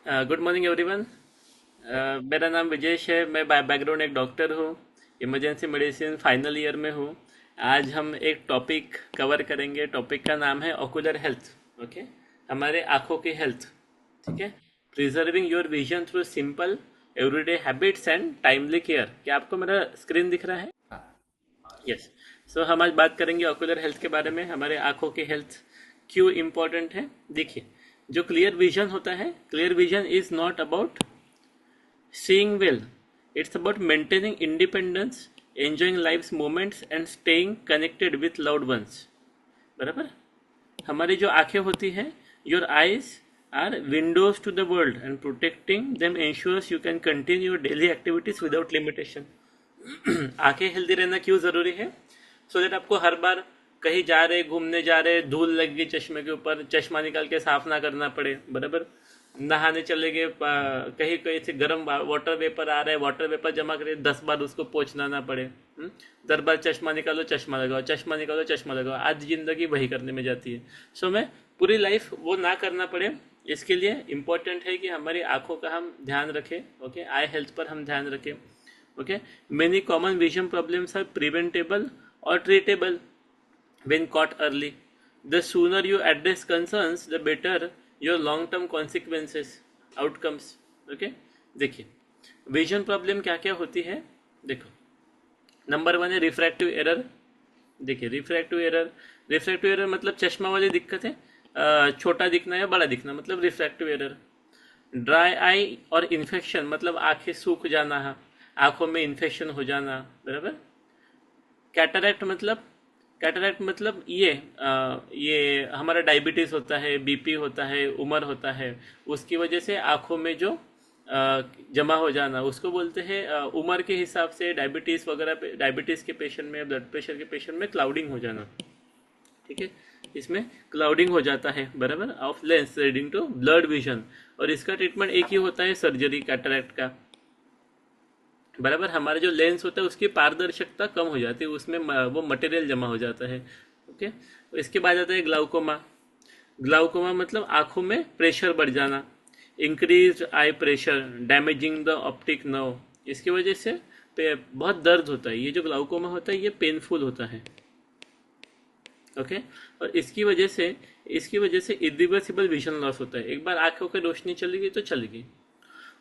Good morning everyone. मेरा नाम विजेश है। मैं बाय बैकग्राउंड एक डॉक्टर हूँ। इमरजेंसी मेडिसिन फाइनल ईयर में हूँ। आज हम एक टॉपिक कवर करेंगे। टॉपिक का नाम है ऑकुलर हेल्थ। ओके, हमारे आँखों की हेल्थ। ठीक है, preserving your vision through simple everyday habits and timely care. क्या आपको मेरा स्क्रीन दिख रहा है? यस। सो हम आज बात करेंगे ऑकुलर हेल्थ के बारे में। हमारे आँखों की हेल्थ क्यों इम्पोर्टेंट है? देखिए, जो क्लियर विजन होता है, clear vision is not about seeing well, it's about maintaining independence, enjoying life's moments and staying connected with loved ones. बराबर। हमारी जो आंखें होती हैं, your eyes are windows to the world and protecting them ensures you can continue your daily activities without limitation. आंखें healthy रहना क्यों जरूरी है? सो दैट आपको हर बार कहीं जा रहे, घूमने जा रहे, धूल लग गई चश्मे के ऊपर, चश्मा निकाल के साफ ना करना पड़े। बराबर। नहाने चले गए, कहीं कहीं से गर्म वाटर वेपर आ रहा है, वाटर वेपर जमा करिए, 10 बार उसको पोंछना ना पड़े। 10 बार चश्मा निकालो, चश्मा लगाओ, चश्मा निकालो, चश्मा लगाओ। आज जिंदगी वही करने में जाती है। सो मैं पूरी लाइफ वो ना करना पड़े, इसके लिए इम्पोर्टेंट है कि हमारी आंखों का हम ध्यान रखें। ओके, आई हेल्थ पर हम ध्यान रखें। Okay, many common vision problems are preventable or treatable when caught early. The sooner you address concerns, the better your long-term consequences, outcomes. Okay? देखिए, विजन प्रॉब्लम क्या क्या होती है। देखो, नंबर 1 है रिफ्रैक्टिव एरर। देखिए, रिफ्रैक्टिव एरर मतलब चश्मा वाली दिक्कत है, छोटा दिखना या बड़ा दिखना, मतलब रिफ्रैक्टिव एरर। ड्राई आई और इन्फेक्शन मतलब आंखें सूख जाना, आंखों में इन्फेक्शन हो जाना। बराबर। कैटरैक्ट मतलब ये हमारा डायबिटीज होता है, बीपी होता है, उम्र होता है, उसकी वजह से आंखों में जो जमा हो जाना, उसको बोलते हैं उम्र के हिसाब से डायबिटीज वगैरह पे, डायबिटीज के पेशेंट में, ब्लड प्रेशर के पेशेंट में क्लाउडिंग हो जाना। ठीक है, इसमें क्लाउडिंग हो जाता है, बराबर, of lens leading to blurred vision. और इसका ट्रीटमेंट एक ही होता है, सर्जरी कैटरैक्ट का। बराबर। हमारा जो लेंस होता है उसकी पारदर्शिकता कम हो जाती है, उसमें वो मटेरियल जमा हो जाता है। ओके, इसके बाद आता है ग्लाउकोमा। ग्लाउकोमा मतलब आंखों में प्रेशर बढ़ जाना, increase I pressure, damaging the optic nerve. इसकी वजह से बहुत दर्द होता है। ये जो ग्लाउकोमा होता है ये पेनफुल होता है। ओके, और इसकी वजह से इरिवर्सिबल विजन लॉस होता है। एक बार आंखों की रोशनी चली गई तो चली गई।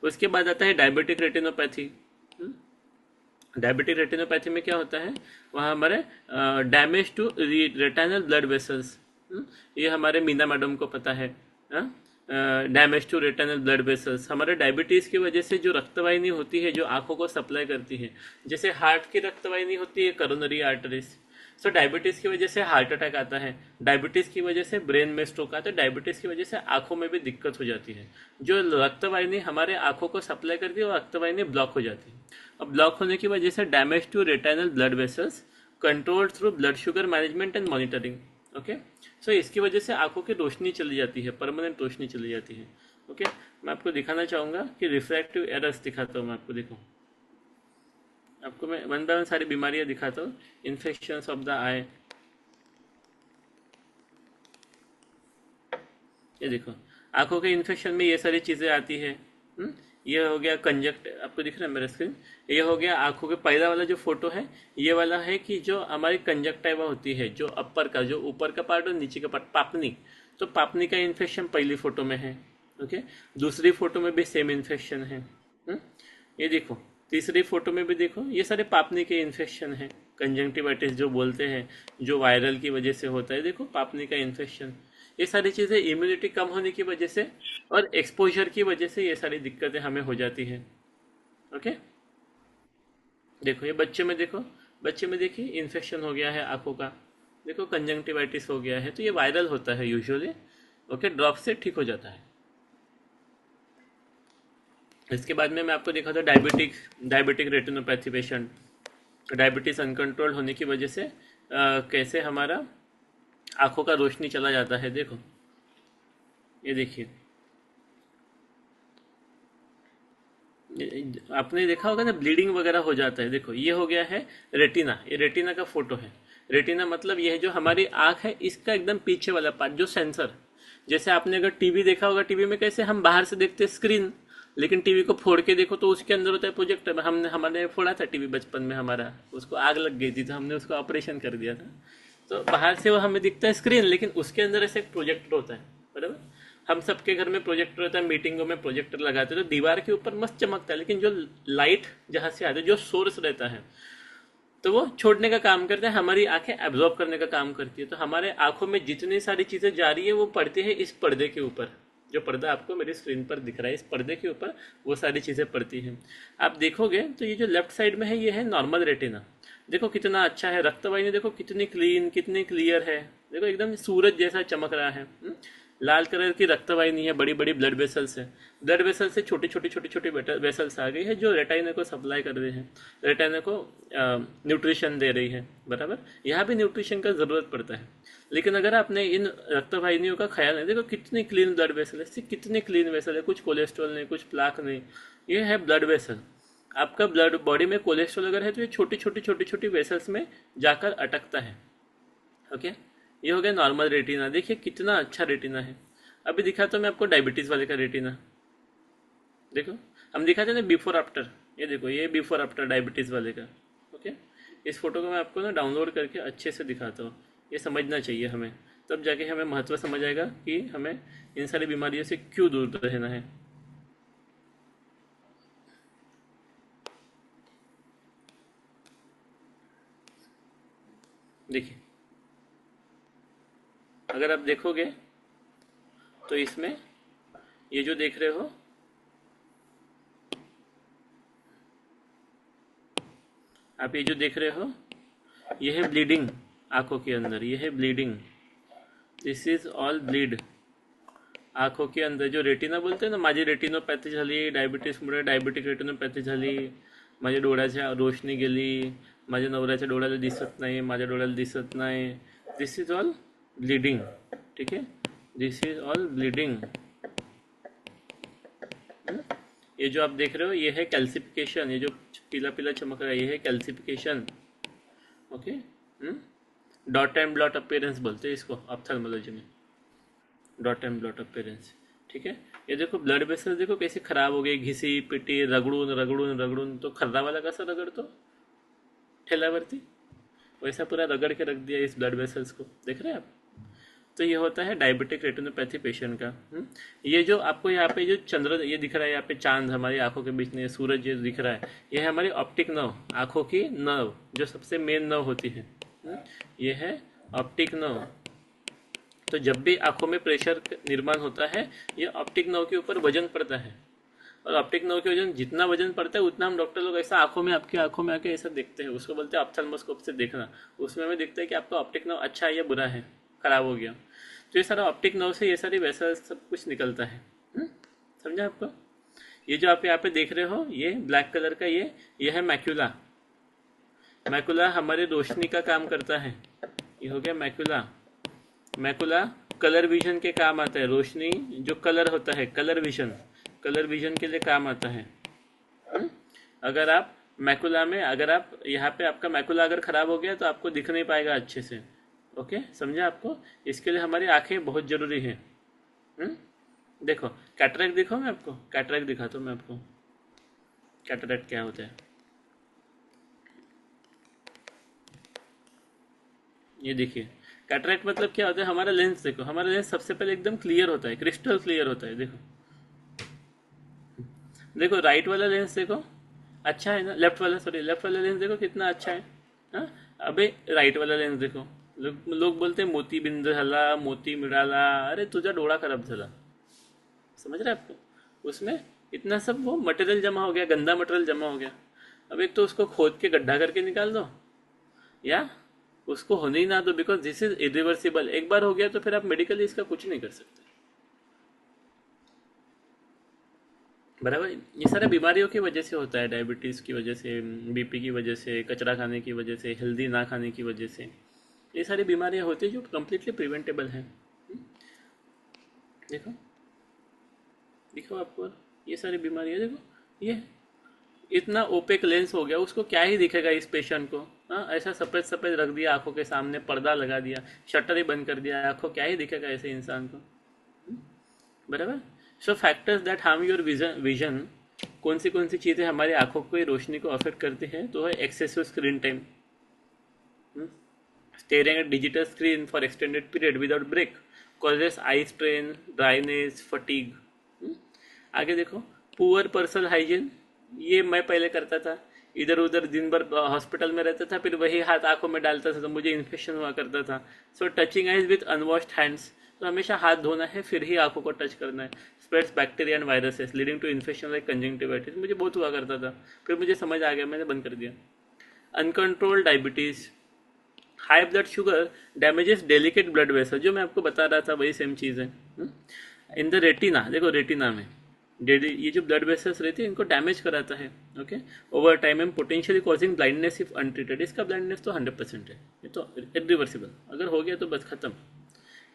उसके बाद आता है डायबिटिक रेटिनोपैथी। डायबिटिक रेटिनोपैथी में क्या होता है, वहाँ हमारे damage to retinal blood vessels. ये हमारे मीना मैडम को पता है। Damage to retinal blood vessels हमारे डायबिटीज़ की वजह से जो रक्तवाहिनी होती है जो आंखों को सप्लाई करती है, जैसे हार्ट की रक्तवाहिनी होती है करोनरी आर्टरीज। सो डायबिटीज़ की वजह से हार्ट अटैक आता है, डायबिटीज़ की वजह से ब्रेन में स्ट्रोक आता है, डायबिटीज़ की वजह से आंखों में भी दिक्कत हो जाती है। जो रक्तवाहिनी हमारे आंखों को सप्लाई करती है वो रक्तवाहिनी ब्लॉक हो जाती है। अब ब्लॉक होने की वजह से damage to retinal blood vessels, control through blood sugar management and monitoring. Okay, so इसकी वजह से आंखों की रोशनी चली जाती है, परमानेंट रोशनी चली जाती है। ओके, मैं आपको दिखाना चाहूँगा कि रिफ्रैक्टिव एरर्स दिखाता हूँ मैं आपको। देखो, आपको मैं वन बाय वन सारी बीमारियाँ दिखाता हूँ। इन्फेक्शंस ऑफ द आई, ये देखो, आंखों के इन्फेक्शन में ये सारी चीज़ें आती है। ये हो गया कंजक्ट, आपको दिख रहा है मेरा स्क्रीन। ये हो गया आंखों के पहला वाला जो फोटो है, ये वाला है कि जो हमारी कंजक्टिवा होती है, जो अपर का, जो ऊपर का पार्ट और नीचे का पार्ट, पापनी। तो पापनी का इन्फेक्शन पहली फोटो में है। ओके, दूसरी फोटो में भी सेम इन्फेक्शन है। ये देखो, तीसरी फोटो में भी देखो, ये सारे पापनी के इन्फेक्शन है। कंजंक्टिवाइटिस जो बोलते हैं, जो वायरल की वजह से होता है, देखो पापनी का इन्फेक्शन। ये सारी चीज़ें इम्यूनिटी कम होने की वजह से और एक्सपोजर की वजह से ये सारी दिक्कतें हमें हो जाती हैं। ओके, देखो ये बच्चे में, देखो बच्चे में देखिए इन्फेक्शन हो गया है आंखों का, देखो कंजंक्टिवाइटिस हो गया है। तो ये वायरल होता है यूजुअली। ओके, ड्रॉप से ठीक हो जाता है। इसके बाद में मैं आपको दिखा था diabetic retinopathy patient. Diabetes uncontrol होने की वजह से कैसे हमारा आंखों का रोशनी चला जाता है। देखो, ये देखिए, आपने देखा होगा ना, ब्लीडिंग वगैरह हो जाता है। देखो, ये हो गया है रेटिना, ये रेटिना का फोटो है। रेटिना मतलब ये है जो हमारी आंख है, इसका एकदम पीछे वाला पार्ट, जो सेंसर, जैसे आपने अगर टीवी देखा होगा, टीवी में कैसे हम बाहर से देखते स्क्रीन, लेकिन टीवी को फोड़ के देखो तो उसके अंदर होता है प्रोजेक्टर। हमने हमारे फोड़ा था टीवी बचपन में, हमारा उसको आग लग गई थी तो हमने उसको ऑपरेशन कर दिया था। तो बाहर से वो हमें दिखता है स्क्रीन, लेकिन उसके अंदर ऐसे एक प्रोजेक्टर होता है, बराबर। हम सबके घर में प्रोजेक्टर होता है, मीटिंगों में प्रोजेक्टर लगाते हैं तो दीवार के ऊपर मस्त चमकता है, लेकिन जो लाइट जहाँ से आती है, जो सोर्स रहता है, तो वो छोड़ने का काम करता है, हमारी आंखें एब्जॉर्ब करने का काम करती है। तो हमारे आंखों में जितनी सारी चीजें जा रही है वो पड़ती है इस पर्दे के ऊपर। जो पर्दा आपको मेरी स्क्रीन पर दिख रहा है, इस पर्दे के ऊपर वो सारी चीजें पड़ती हैं। आप देखोगे तो ये जो लेफ्ट साइड में है ये है नॉर्मल रेटिना। देखो कितना अच्छा है, रक्तवाहिनी देखो कितनी क्लीन, कितनी क्लियर है। देखो एकदम सूरज जैसा चमक रहा है। लाल कलर की रक्तवाहिनी है, बड़ी बड़ी ब्लड वेसल्स है। ब्लड वेसल से छोटी छोटी छोटी छोटी वेसल्स आ गई है जो रेटाइना को सप्लाई कर रही है, रेटाइना को न्यूट्रिशन दे रही है, बराबर। यहाँ भी न्यूट्रिशन का ज़रूरत पड़ता है, लेकिन अगर आपने इन रक्तवाहिनियों का ख्याल नहीं, देखो कितनी क्लीन ब्लड वेसल है, कितनी क्लीन वेसल है, कुछ कोलेस्ट्रॉल नहीं, कुछ प्लाक नहीं। ये है ब्लड वेसल। आपका ब्लड बॉडी में कोलेस्ट्रॉल अगर है तो ये छोटी छोटी छोटी छोटी वेसल्स में जाकर अटकता है। ओके, ये हो गया नॉर्मल रेटिना। देखिए कितना अच्छा रेटिना है। अभी दिखाता हूँ मैं आपको डायबिटीज़ वाले का रेटिना। देखो हम दिखाते हैं ना बिफोर आफ्टर, ये देखो ये बिफोर आफ्टर डायबिटीज़ वाले का। ओके, इस फोटो को मैं आपको ना डाउनलोड करके अच्छे से दिखाता हूँ। ये समझना चाहिए हमें, तब जाके हमें महत्व समझ आएगा कि हमें इन सारी बीमारियों से क्यों दूर रहना है। देखिए अगर आप देखोगे तो इसमें ये जो देख रहे हो, आप ये जो देख रहे हो, ये है ब्लीडिंग आंखों के अंदर, ये है bleeding. This is all bleed. आंखों के अंदर जो रेटिना बोलते हैं ना, माझी रेटिनोपॅथी झाली, डायबिटीसमुळे डायबिटिक रेटिनोपॅथी झाली, माझ्या डोळ्याच्या रोशनी गेली, माझ्या नवऱ्याच्या डोळ्याला दिसत नाही, माझ्या डोळ्याला दिसत नाही। दिस इज ऑल ब्लीडिंग, ठीक है, दिस इज ऑल ब्लीडिंग। ये जो आप देख रहे हो ये है कैल्सिफिकेशन, ये जो पीला पीला चमक रहा है ये है calcification. Okay, dot and blot appearance बोलते हैं इसको ऑप्थेल्मोलॉजी में, डॉट एंड ब्लॉट अपीयरेंस, ठीक है। ये देखो ब्लड वेसल देखो कैसी खराब हो गई, घिसी पिटी, रगड़ून रगड़ून रगड़ून। तो खर्रावाला कैसा रगड़तो ठेल्यावरती, वैसा पूरा रगड़ के रख दिया इस ब्लड वेसल्स को, देख रहे हैं आप। तो ये होता है डायबिटिक रेटिनोपैथी पेशेंट का। ये जो आपको यहाँ पे जो चंद्र ये दिख रहा है, यहाँ पे चांद हमारी आंखों के बीच में, सूरज ये दिख रहा है, ये है हमारी ऑप्टिक नर्व, आंखों की नर्व जो सबसे मेन नर्व होती है। ये है ऑप्टिक नर्व। तो जब भी आंखों में प्रेशर निर्माण होता है, ये ऑप्टिक नर्व के ऊपर वजन पड़ता है, और ऑप्टिक नर्व के वजन जितना वजन पड़ता है उतना हम डॉक्टर लोग ऐसा आंखों में, आपकी आंखों में आके ऐसा देखते हैं, उसको बोलते हैं ऑप्थेल्मोस्कोप से देखना। उसमें हमें दिखता है कि आपका ऑप्टिक नर्व अच्छा है या बुरा है, खराब हो गया। तो ये सारा ऑप्टिक नर्व से ये सारी वैसा सब कुछ निकलता है। समझा आपको। ये जो आप यहाँ पे देख रहे हो ये ब्लैक कलर का, ये है मैक्यूला। मैकुला हमारे रोशनी का काम करता है, ये हो गया मैकुला। मैकुला कलर विजन के काम आता है, रोशनी जो कलर होता है, कलर विजन के लिए काम आता है। अगर आप मैकुला में, अगर आप यहाँ पे आपका मैकुला अगर खराब हो गया तो आपको दिख नहीं पाएगा अच्छे से। ओके, समझा आपको। इसके लिए हमारी आंखें बहुत जरूरी है। देखो कैटरेक्ट दिखाऊं मैं आपको, कैटरेक्ट दिखाता हूँ मैं आपको, कैटरेक्ट क्या होता है। ये देखिए कैटरेक्ट मतलब क्या होता है, हमारा लेंस देखो, हमारा लेंस सबसे पहले एकदम क्लियर होता है, क्रिस्टल क्लियर होता है। देखो देखो राइट वाला लेंस देखो अच्छा है ना, लेफ्ट वाला लेंस देखो कितना अच्छा है। हाँ, अबे राइट वाला लेंस देखो, लोग बोलते हैं मोती बिंद झाला, मोती मिळाला, अरे तुझा डोळा खराब झाला। समझ रहे आपको, उसमें इतना सब वो मटेरियल जमा हो गया, गंदा मटेरियल जमा हो गया। अब एक तो उसको खोद के गड्ढा करके निकाल दो, या उसको होने ही ना दो, बिकॉज दिस इज इरिवर्सिबल। एक बार हो गया तो फिर आप मेडिकली इसका कुछ नहीं कर सकते, बराबर। ये सारा बीमारियों की वजह से होता है, डायबिटीज़ की वजह से, बीपी की वजह से, कचरा खाने की वजह से, हेल्दी ना खाने की वजह से, ये सारी बीमारियां होती है जो कम्प्लीटली प्रिवेंटेबल हैं। देखो दिखो आपको ये सारी बीमारियां, देखो ये इतना ओपेक लेंस हो गया, उसको क्या ही दिखेगा इस पेशेंट को। हाँ, ऐसा सफ़ेद सफ़ेद रख दिया आंखों के सामने, पर्दा लगा दिया, शटर ही बंद कर दिया आंखों, क्या ही दिखेगा ऐसे इंसान को। बराबर। सो factors that harm your vision, कौन सी चीज़ें हमारी आंखों की रोशनी को अफेक्ट करती है, तो है excessive screen time, staring at digital screen for extended period without break causes eye strain, dryness, fatigue. आगे देखो, पुअर पर्सनल हाइजीन, ये मैं पहले करता था, इधर उधर दिन भर हॉस्पिटल में रहता था, फिर वही हाथ आंखों में डालता था तो मुझे इन्फेक्शन हुआ करता था। So touching eyes with unwashed hands, तो हमेशा हाथ धोना है फिर ही आंखों को टच करना है। Spreads bacteria and viruses leading to infection like conjunctivitis, मुझे बहुत हुआ करता था, फिर मुझे समझ आ गया, मैंने बंद कर दिया। Uncontrolled diabetes, high blood sugar damages delicate blood vessel, जो मैं आपको बता रहा था वही सेम चीज़ है। इन द रेटिना, देखो रेटिना में ये जो ब्लड वेसल्स रहती है इनको डैमेज कराता है। Okay, over time um potentially causing blindness if untreated, इसका ब्लाइंडनेस तो 100% है, ये तो इरिवर्सिबल, अगर हो गया तो बस खत्म।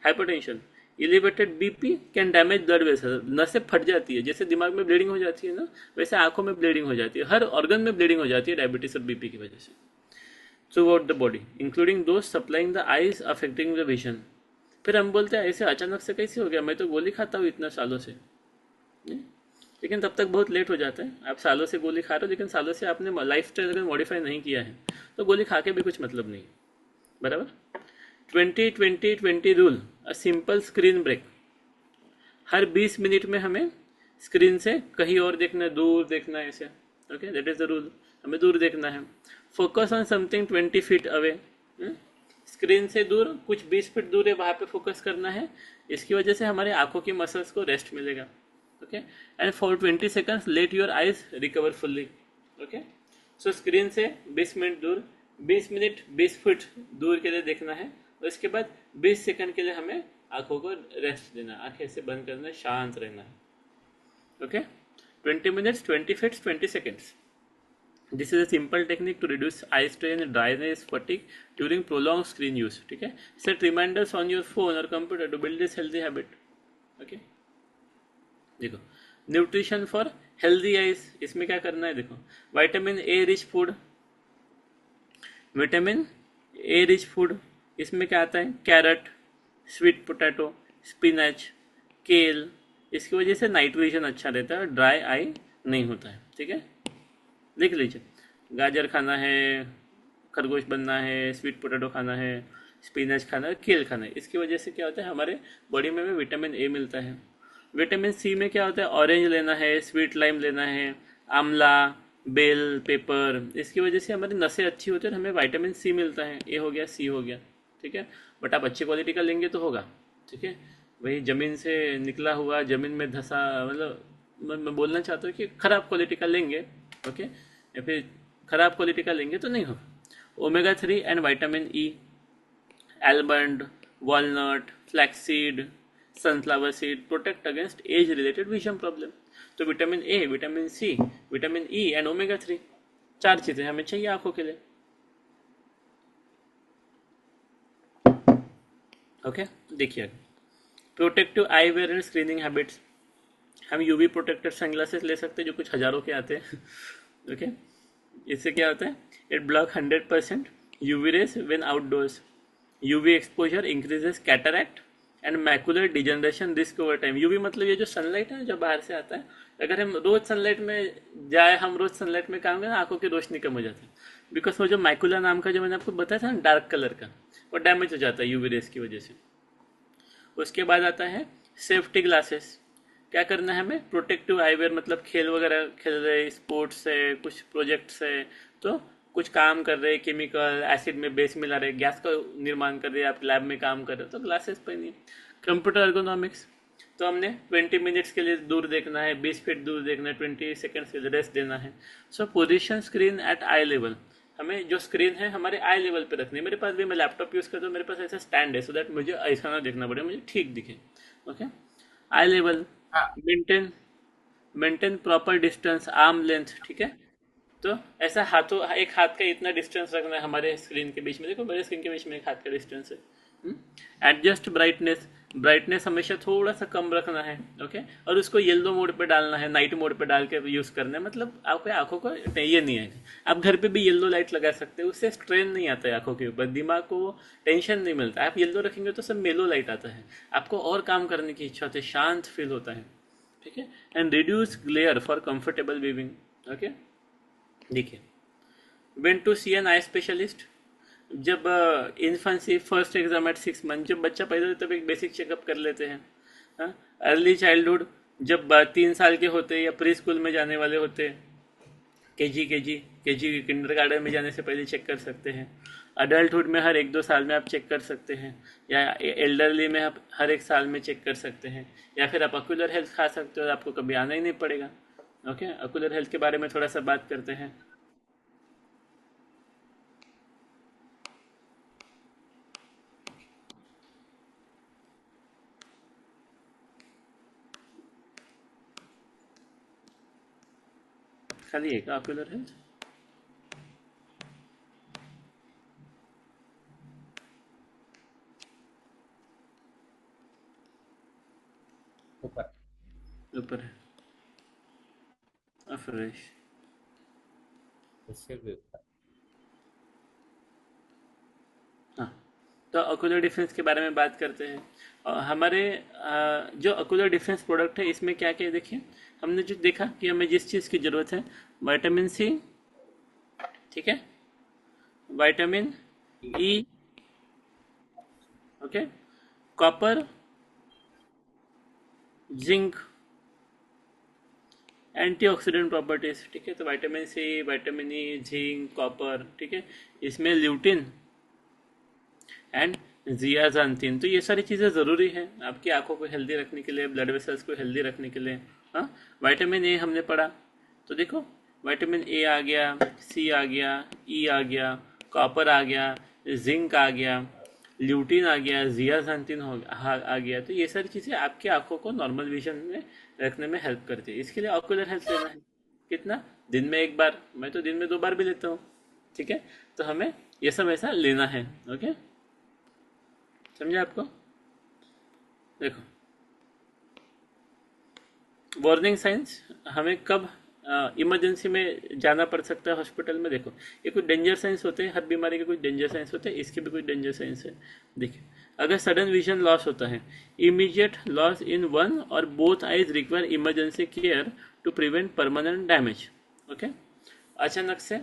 Hypertension, elevated BP can damage blood vessel, नसें फट जाती है, जैसे दिमाग में ब्लीडिंग हो जाती है ना, वैसे आंखों में ब्लीडिंग हो जाती है, हर ऑर्गन में ब्लीडिंग हो जाती है डायबिटीज और बीपी की वजह से, throughout the body including those supplying the eyes affecting the vision. फिर हम बोलते हैं ऐसे अचानक से कैसे हो गया, मैं तो गोली खाता हूँ इतना सालों से, नहीं? लेकिन तब तक बहुत लेट हो जाता है, आप सालों से गोली खा रहे हो, लेकिन सालों से आपने लाइफ स्टाइल अगर मॉडिफाई नहीं किया है तो गोली खा के भी कुछ मतलब नहीं, बराबर। 20-20-20 rule, a simple screen break, हर 20 मिनट में हमें स्क्रीन से कहीं और देखना है, दूर देखना है, ऐसे। Okay, that is the rule, हमें दूर देखना है। Focus on something 20 feet away, screen से दूर, कुछ 20 फीट दूर है वहाँ पे फोकस करना है, इसकी वजह से हमारे आंखों की मसल्स को रेस्ट मिलेगा। Okay, and for 20 seconds let your eyes recover fully. Okay, so screen से 20 मिनट दूर, 20 मिनट 20 फीट दूर के लिए देखना है, और इसके बाद 20 सेकंड के लिए हमें आंखों को रेस्ट देना, आंखें ऐसे बंद करना, शांत रहना है। Okay, 20 minutes 20 feets 20 seconds, this is a simple technique to reduce eye strain, dryness, fatigue during prolong screen use. ठीक है, set reminders on your phone और computer to build this healthy habit. Okay, देखो, nutrition for healthy eyes, इसमें क्या करना है, देखो, vitamin A rich food, vitamin A rich food, इसमें क्या आता है, कैरेट, स्वीट पोटैटो, स्पिनच, केल, इसकी वजह से नाइट विजन अच्छा रहता है और ड्राई आई नहीं होता है। ठीक है, लिख लीजिए, गाजर खाना है, खरगोश बनना है, स्वीट पोटैटो खाना है, स्पिनच खाना है, केल खाना है, इसकी वजह से क्या होता है, हमारे बॉडी में विटामिन ए मिलता है। विटामिन सी में क्या होता है, ऑरेंज लेना है, स्वीट लाइम लेना है, आंवला, बेल पेपर, इसकी वजह से हमारी नसें अच्छी होती है और हमें विटामिन सी मिलता है, ए हो गया, सी हो गया। ठीक है, बट आप अच्छी क्वालिटी का लेंगे तो होगा। ठीक है, वही ज़मीन से निकला हुआ, ज़मीन में धंसा, मतलब मैं बोलना चाहता हूँ कि ख़राब क्वालिटी का लेंगे, ओके, या फिर ख़राब क्वालिटी का लेंगे तो नहीं होगा। Omega 3 and vitamin E, almond, walnut, flaxseed, sunflower seed protect against age related vision problem. तो vitamin A, vitamin C, vitamin E and omega 3, चार चीज़ें हमें चाहिए आंखों के लिए। ओके, देखिए, protective eye wear and screening habits, हम यूवी प्रोटेक्टेड सनग्लासेस ले सकते हैं जो कुछ हज़ारों के आते हैं। ओके, इससे क्या होता है, it block 100% UV rays when outdoors, UV exposure increases cataract and macular degeneration risk over time. UV मतलब ये जो सनलाइट है जो बाहर से आता है, अगर हम रोज सनलाइट में जाए, हम रोज सनलाइट में काम करें, आंखों की रोशनी कम हो जाती है, बिकॉज वो जो मैकुलर नाम का जो मैंने आपको बताया था ना, डार्क कलर का, वो डैमेज हो जाता है यूवी रेस की वजह से। उसके बाद आता है सेफ्टी ग्लासेस, क्या करना है हमें, प्रोटेक्टिव आईवेयर, मतलब खेल वगैरह खेल रहे, स्पोर्ट्स है, कुछ प्रोजेक्ट्स है, तो कुछ काम कर रहे, केमिकल एसिड में बेस मिला रहे, गैस का निर्माण कर रहे, आप लैब में काम कर रहे हो तो ग्लासेस पहनिए। कंप्यूटर एर्गोनॉमिक्स, तो हमने 20 मिनट्स के लिए दूर देखना है, 20 फीट दूर देखना है, 20 सेकेंड्स के लिए रेस्ट देना है। सो पोजिशन स्क्रीन एट आई लेवल, हमें जो स्क्रीन है हमारे आई लेवल पे रखनी है। मेरे पास भी, मैं लैपटॉप यूज़ करता हूँ, मेरे पास ऐसा स्टैंड है, सो दैट मुझे ऐसा ना देखना पड़े, मुझे ठीक दिखे। ओके, आई लेवल, हाँ। Maintain maintain proper distance, arm length. ठीक है, तो ऐसा हाथों, एक हाथ का इतना डिस्टेंस रखना है हमारे स्क्रीन के बीच में, देखो मेरे स्क्रीन के बीच में एक हाथ का डिस्टेंस है। एडजस्ट ब्राइटनेस, ब्राइटनेस हमेशा थोड़ा सा कम रखना है। ओके, और उसको येलो मोड पे डालना है, नाइट मोड पे डाल के यूज़ करना है, मतलब आपके आंखों को ये नहीं है। आप घर पे भी येलो लाइट लगा सकते हो, उससे स्ट्रेन नहीं आता है आंखों के ऊपर, दिमाग को टेंशन नहीं मिलता। आप येलो रखेंगे तो सब मेलो लाइट आता है, आपको और काम करने की इच्छा होती है, शांत फील होता है। ठीक है, and reduce glare for comfortable viewing. Okay, देखिए, when to see an eye specialist, जब infancy first exam at 6 month, जब बच्चा पैदा होता है तब एक बेसिक चेकअप कर लेते हैं। अर्ली चाइल्डहुड, जब 3 साल के होते या प्री स्कूल में जाने वाले होते, के जी किंडर गार्डन में जाने से पहले चेक कर सकते हैं। अडल्टहुड में हर 1-2 साल में आप चेक कर सकते हैं, या एल्डरली में आप हर 1 साल में चेक कर सकते हैं, या फिर आप अक्यूलर हेल्थ खा सकते हो, आपको कभी आना ही नहीं पड़ेगा। ओके, अक्यूलर हेल्थ के बारे में थोड़ा सा बात करते हैं। खाली एक अक्यूलर हेल्थ, ऊपर। ऊपर है फ्रेश। उससे भी ऊपर। हाँ, तो अकुलर डिफेंस के बारे में बात करते हैं। हमारे जो अकुलर डिफेंस प्रोडक्ट है इसमें क्या क्या है, देखिए। हमने जो देखा कि हमें जिस चीज़ की ज़रूरत है, विटामिन सी, ठीक है, vitamin E, okay, copper, zinc, antioxidant properties, ठीक है, तो vitamin C, vitamin E, zinc, copper, ठीक है, इसमें ल्यूटिन एंड जियाजांतीन, तो ये सारी चीज़ें ज़रूरी है आपकी आंखों को हेल्दी रखने के लिए, ब्लड वेसल्स को हेल्दी रखने के लिए। हाँ, विटामिन ए हमने पढ़ा, तो देखो, विटामिन ए आ गया, सी आ गया, ई आ गया, कॉपर आ गया, जिंक आ गया, ल्यूटिन आ गया, जियाजांतीन आ गया, तो ये सारी चीज़ें आपकी आंखों को नॉर्मल विजन में रखने में हेल्प करती है। इसके लिए ऑक्यूलर हेल्थ लेना है, कितना, दिन में 1 बार, मैं तो दिन में 2 बार भी लेता हूँ। ठीक है, तो हमें ये सब ऐसा लेना है। ओके, समझा आपको? देखो, वार्निंग साइंस, हमें कब इमरजेंसी में जाना पड़ सकता है हॉस्पिटल में, देखो, ये कुछ डेंजर साइंस होते हैं, हर बीमारी के कुछ डेंजर साइंस होते हैं, इसके भी कुछ डेंजर साइंस है। देखिए, अगर सडन विजन लॉस होता है, immediate loss in one or both eyes require emergency care to prevent permanent damage. Okay, अचानक से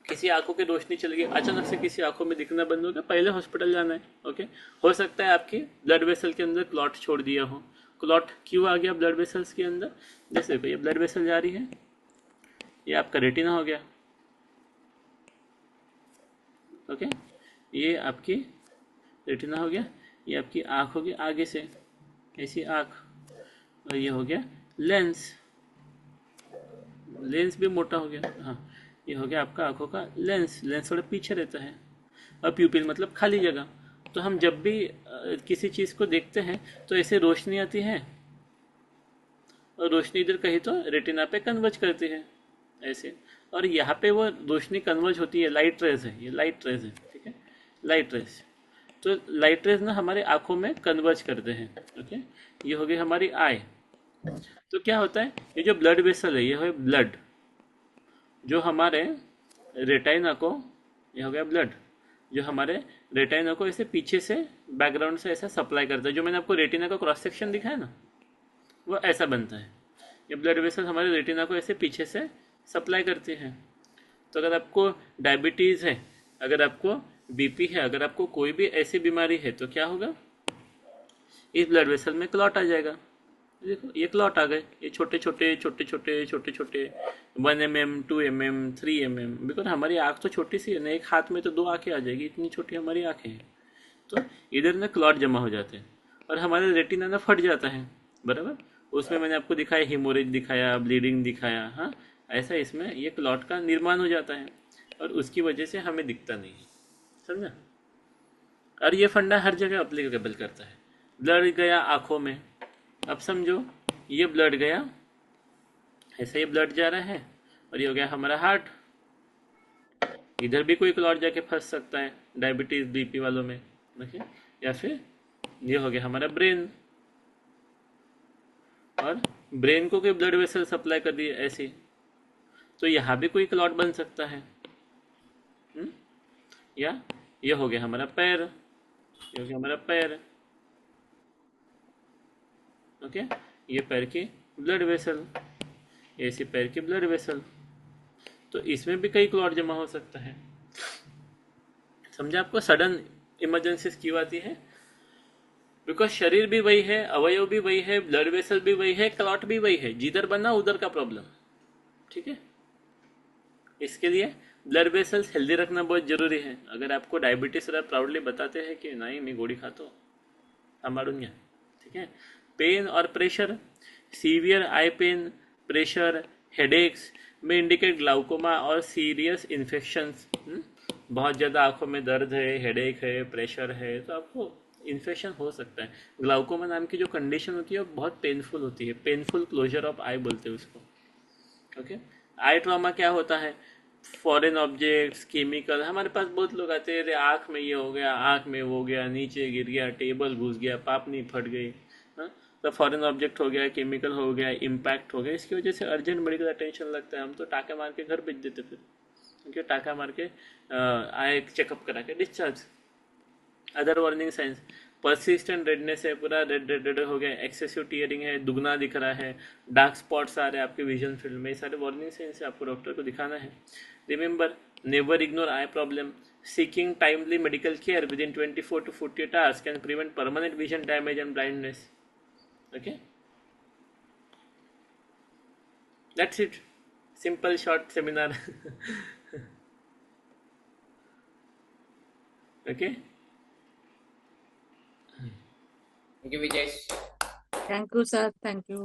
किसी आंखों की रोशनी चली गई, अचानक से किसी आंखों में दिखना बंद हो गया, पहले हॉस्पिटल जाना है। ओके, हो सकता है आपकी ब्लड वेसल के अंदर क्लॉट छोड़ दिया हो। क्लॉट क्यों आ गया ब्लड वेसल्स के अंदर? जैसे ये ब्लड वेसल जा रही है, ये आपका रेटिना हो गया। ओके, ये आपकी रेटिना हो गया, ये आपकी आँख होगी आगे से, ऐसी आँख, और ये हो गया लेंस। लेंस भी मोटा हो गया, हाँ, ये हो गया आपका आंखों का लेंस। लेंस थोड़ा पीछे रहता है। और प्यूपिल मतलब खाली जगह। तो हम जब भी किसी चीज़ को देखते हैं तो ऐसे रोशनी आती है, और रोशनी इधर कहीं तो रेटिना पे कन्वर्ज करती है, ऐसे। और यहाँ पे वो रोशनी कन्वर्ज होती है, लाइट रेज है, ये लाइट रेज है, ठीक है, लाइट रेज। तो लाइट रेज ना हमारे आंखों में कन्वर्ज करते हैं। ओके, ये हो गई हमारी आई। तो क्या होता है, ये जो ब्लड वेसल है, ये है ब्लड, जो हमारे रेटाइना को, ये हो गया ब्लड, जो हमारे रेटाइना को ऐसे पीछे से बैकग्राउंड से ऐसा सप्लाई करता है। जो मैंने आपको रेटिना का क्रॉस सेक्शन दिखाया ना, वो ऐसा बनता है। ये ब्लड वेसल हमारे रेटिना को ऐसे पीछे से सप्लाई करती है। तो अगर आपको डायबिटीज़ है, अगर आपको बीपी है, अगर आपको कोई भी ऐसी बीमारी है, तो क्या होगा, इस ब्लड वेसल में क्लॉट आ जाएगा। देखो, ये क्लॉट आ गए, ये छोटे छोटे छोटे छोटे छोटे छोटे 1 mm, 2 mm, 3 mm, बिकॉज हमारी आँख तो छोटी सी है ना, एक हाथ में तो 2 आँखें आ जाएगी, इतनी छोटी हमारी आँखें हैं। तो इधर ना क्लॉट जमा हो जाते हैं, और हमारे रेटिना ना फट जाता है, बराबर। उसमें मैंने आपको दिखाया, हिमोरेज दिखाया, ब्लीडिंग दिखाया, हाँ, ऐसा इसमें ये क्लॉट का निर्माण हो जाता है, और उसकी वजह से हमें दिखता नहीं है। समझा? और ये फंडा हर जगह अप्लीकेबल करता है। ब्लड गया आँखों में, अब समझो, ये ब्लड गया, ऐसे ही ब्लड जा रहा है, और ये हो गया हमारा हार्ट। इधर भी कोई क्लॉट जाके फंस सकता है डायबिटीज बीपी वालों में, देखिए, या फिर ये हो गया हमारा ब्रेन, और ब्रेन को कोई ब्लड वेसल सप्लाई कर दिए ऐसे, तो यहाँ भी कोई क्लॉट बन सकता है। हम्म? या ये हो गया हमारा पैर, ये हो गया हमारा पैर। ओके, ये पैर की ब्लड वेसल, ये इसी पैर की ब्लड वेसल, तो इसमें भी कई क्लॉट जमा हो सकता है। समझा आपको सडन इमरजेंसीज क्यों आती है? बिकॉज शरीर भी वही है, अवयव भी वही है, ब्लड वेसल भी वही है, क्लॉट भी वही है, जिधर बना उधर का प्रॉब्लम। ठीक है, इसके लिए ब्लड वेसल्स हेल्दी रखना बहुत जरूरी है। अगर आपको डायबिटीज रहा प्राउडली बताते हैं कि नहीं मैं गोली खाता हूँ, हमारे। ठीक है, पेन और प्रेशर, सीवियर आई पेन, प्रेशर, हेडेक्स में इंडिकेट ग्लाउकोमा और सीरियस इन्फेक्शंस। बहुत ज़्यादा आंखों में दर्द है, हेडेक है, प्रेशर है, तो आपको इन्फेक्शन हो सकता है। ग्लाउकोमा नाम की जो कंडीशन होती है वो बहुत पेनफुल होती है, पेनफुल क्लोजर ऑफ आई बोलते हैं उसको। ओके, आई ट्रॉमा क्या होता है? फॉरेन ऑब्जेक्ट्स, केमिकल, हमारे पास बहुत लोग आते हैं, अरे आँख में ये हो गया, आँख में वो हो गया, नीचे गिर गया, टेबल घुस गया, पापनी फट गई। हाँ, तो फॉरेन ऑब्जेक्ट हो गया, केमिकल हो गया, इम्पैक्ट हो गया, इसकी वजह से अर्जेंट मेडिकल अटेंशन लगता है। हम तो टाँके मार के घर भेज देते फिर, क्योंकि टाँका मार के आए चेकअप करा के discharge. Other warning science, persistent redness है, पूरा रेड रेड रेड हो गया, एक्सेसिव टीयरिंग है, दुगना दिख रहा है, डार्क स्पॉट्स आ रहे हैं आपके विजन फील्ड में, ये सारे वार्निंग साइंस है, आपको डॉक्टर को दिखाना है। Remember, never ignore I problem, seeking timely medical care with in 24 to 48 hours can prevent permanent vision damage and blindness. Okay, that's it, simple short seminar. Okay, thank you Vijay. Thank you, sir. Thank you.